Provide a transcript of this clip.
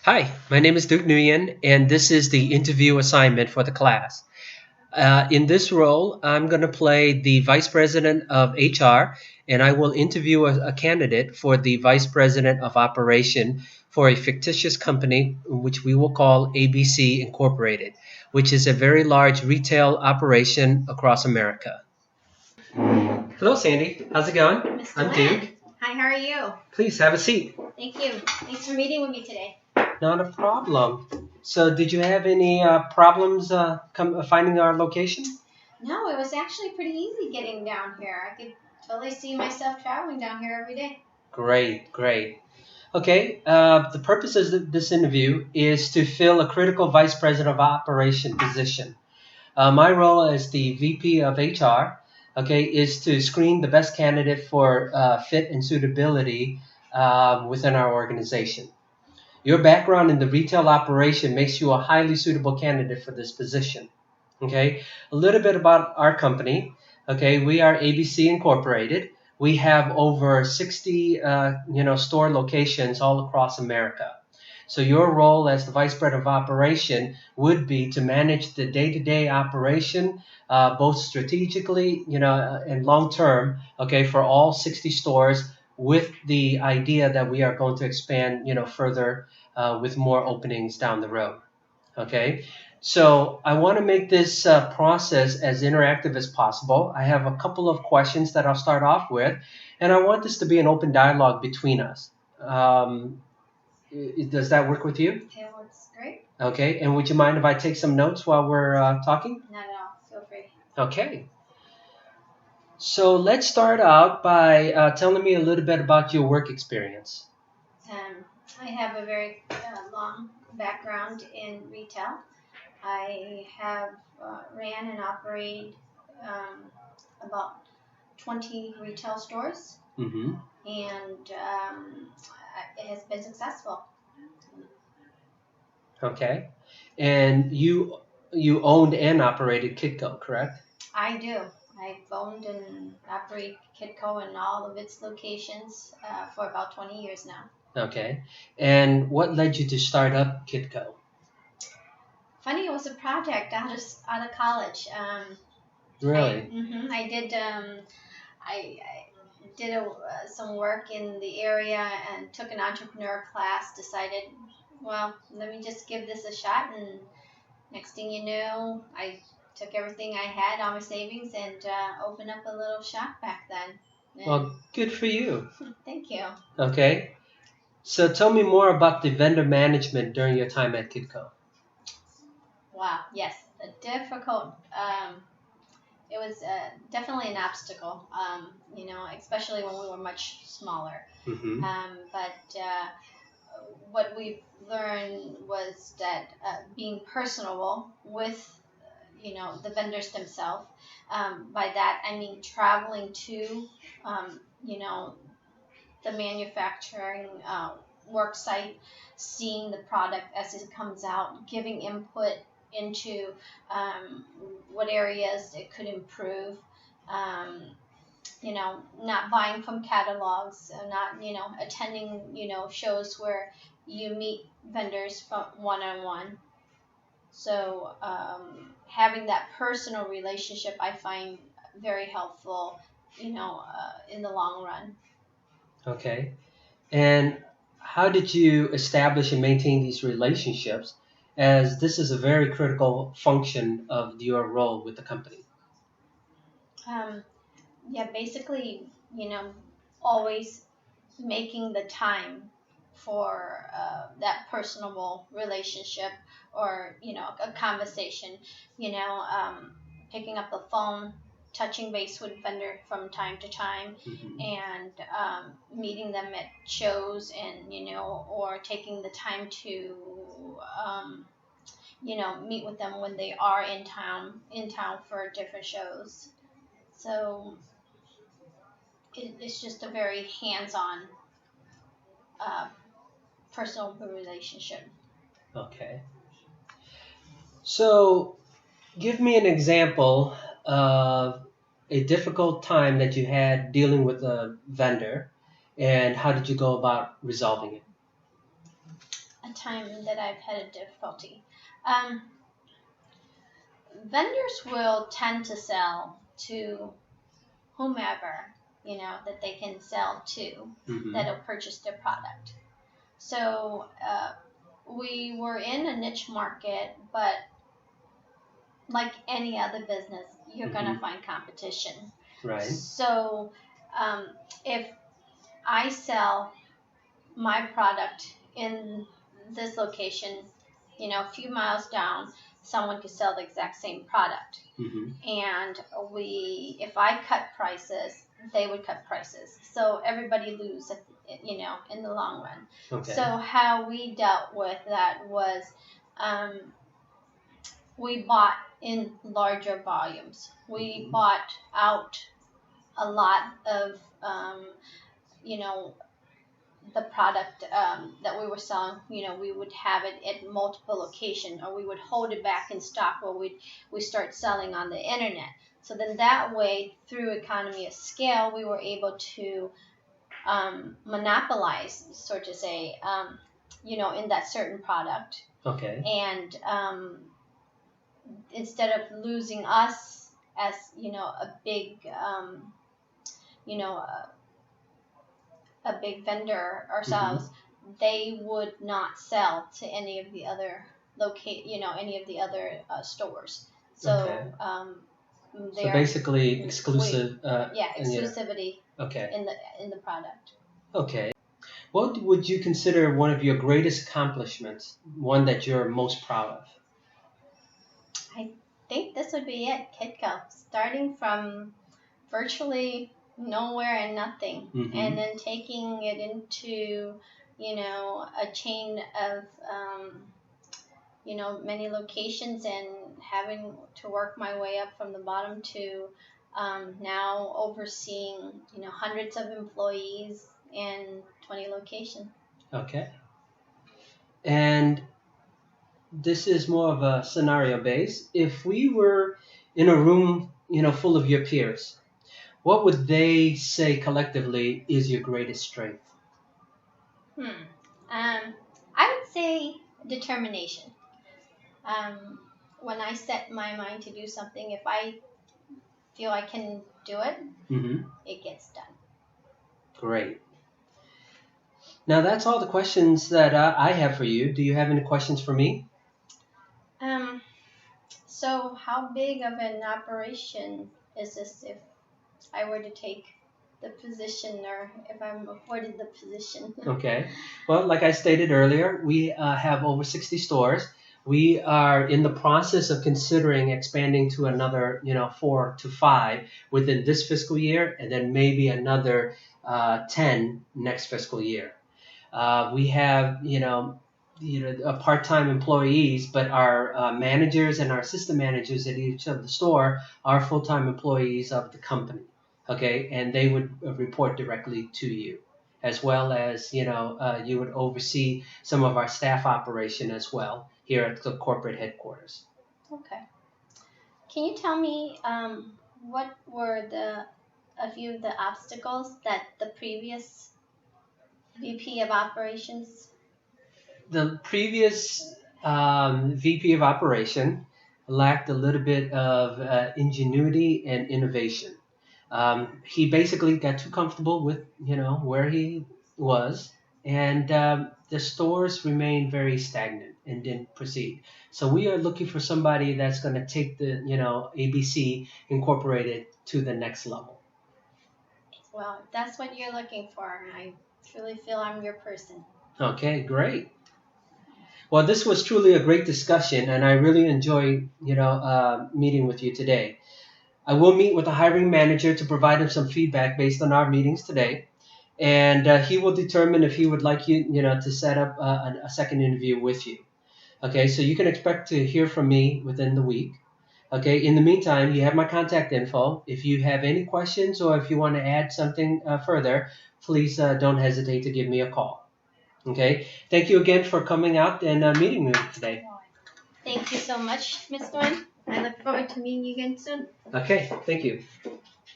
Hi, my name is Duke Nguyen, and this is the interview assignment for the class. In this role, I'm going to play the Vice President of HR, and I will interview a candidate for the Vice President of Operation for a fictitious company, which we will call ABC Incorporated, which is a very large retail operation across America. Hello, Sandy. How's it going? Mr. I'm Wen. Duke. Hi, how are you? Please have a seat. Thank you. Thanks for meeting with me today. Not a problem. So, did you have any problems finding our location? No, it was actually pretty easy getting down here. I could totally see myself traveling down here every day. Great, great. Okay, the purpose of this interview is to fill a critical vice president of operation position. My role as the VP of HR, okay, is to screen the best candidate for fit and suitability within our organization. Your background in the retail operation makes you a highly suitable candidate for this position. Okay, a little bit about our company. Okay, we are ABC Incorporated. We have over 60 store locations all across America. So your role as the vice president of operation would be to manage the day-to-day operation, both strategically, and long-term. Okay, for all 60 stores, with the idea that we are going to expand, further with more openings down the road. Okay, so I want to make this process as interactive as possible. I have a couple of questions that I'll start off with, and I want this to be an open dialogue between us. Does that work with you? Okay, well, it's great. Okay, and would you mind if I take some notes while we're talking? Not at all. Feel free. Okay, so let's start out by telling me a little bit about your work experience. I have a very long background in retail. I have ran and operated about 20 retail stores, Mm-hmm. and it has been successful. Okay, and you owned and operated Kitco, correct? I do. I've owned and operated Kitco in all of its locations for about 20 years now. Okay. And what led you to start up Kitco? Funny, it was a project out of college. Really? I did I did some work in the area and took an entrepreneur class. Decided, well, let me just give this a shot. And next thing you know, I took everything I had, all my savings, and opened up a little shop back then. And Well, good for you. thank you. Okay. So tell me more about the vendor management during your time at Kitco. Wow. Yes, a difficult. It was definitely an obstacle. Especially when we were much smaller. Mm-hmm. But what we've learned was that being personable with the vendors themselves. By that I mean traveling to um, you know the manufacturing work site, seeing the product as it comes out, giving input into what areas it could improve. Um, Not buying from catalogs, not attending shows where you meet vendors from one on one. So having that personal relationship, I find very helpful, in the long run. Okay. And how did you establish and maintain these relationships, as this is a very critical function of your role with the company? Um, yeah, basically, always making the time for that personable relationship, or a conversation. Picking up the phone, touching base with vendor from time to time, Mm-hmm. and meeting them at shows, and or taking the time to meet with them when they are in town for different shows. So it's just a very hands-on uh, personal relationship. Okay. So give me an example of a difficult time that you had dealing with a vendor, and how did you go about resolving it? A time that I've had a difficulty. Um, Vendors will tend to sell to whomever, that they can sell to, Mm-hmm. that'll purchase their product. So we were in a niche market, but like any other business, you're Mm-hmm. gonna find competition. Right. So um, if I sell my product in this location, a few miles down, someone could sell the exact same product. Mm-hmm. And if I cut prices, they would cut prices. So everybody loses, in the long run. Okay. So how we dealt with that was um, we bought in larger volumes. We Mm-hmm. bought out a lot of, you know, the product that we were selling. We would have it at multiple locations, or we would hold it back in stock, or we start selling on the internet. So then that way, through economy of scale, we were able to monopolize, so to say, in that certain product. Okay. And instead of losing us as a big you know a big vendor Mm-hmm. ourselves, they would not sell to any of the other any of the other stores. So Okay. So they're basically we exclusive. yeah, Yeah. exclusivity Okay. in the product. Okay. What would you consider one of your greatest accomplishments? One that you're most proud of? I think this would be it, Kitco, starting from virtually nowhere and nothing, and Mm-hmm. then taking it into a chain of many locations, and having to work my way up from the bottom to now overseeing hundreds of employees in 20 locations. Okay. And this is more of a scenario base. If we were in a room, full of your peers, what would they say collectively is your greatest strength? Hmm. I would say determination. Um, when I set my mind to do something, if I feel I can do it, Mm-hmm. it gets done. Great. Now that's all the questions that I have for you. Do you have any questions for me? Um, so how big of an operation is this if I were to take the position, or if I'm afforded the position? Okay. Well, like I stated earlier, we have over 60 stores. We are in the process of considering expanding to another, 4 to 5 within this fiscal year, and then maybe another 10 next fiscal year. We have, part-time employees, but our managers and our assistant managers at each of the store are full-time employees of the company. Okay, and they would report directly to you, as well as you would oversee some of our staff operation as well here at the corporate headquarters. Okay. Can you tell me what were a few of the obstacles that the previous VP of operations? The previous VP of operation lacked a little bit of ingenuity and innovation. He basically got too comfortable with where he was, and the stores remained very stagnant and didn't proceed. So we are looking for somebody that's going to take the ABC Incorporated to the next level. Well, if that's what you're looking for, I truly feel I'm your person. Okay, great. Well, this was truly a great discussion, and I really enjoyed meeting with you today. I will meet with the hiring manager to provide him some feedback based on our meetings today, and he will determine if he would like you to set up a second interview with you. Okay, so you can expect to hear from me within the week. Okay, in the meantime, you have my contact info. If you have any questions or if you want to add something further, please don't hesitate to give me a call. Okay, thank you again for coming out and meeting me today. Thank you so much, Miss Thorne. I look forward to meeting you again soon. Okay, thank you.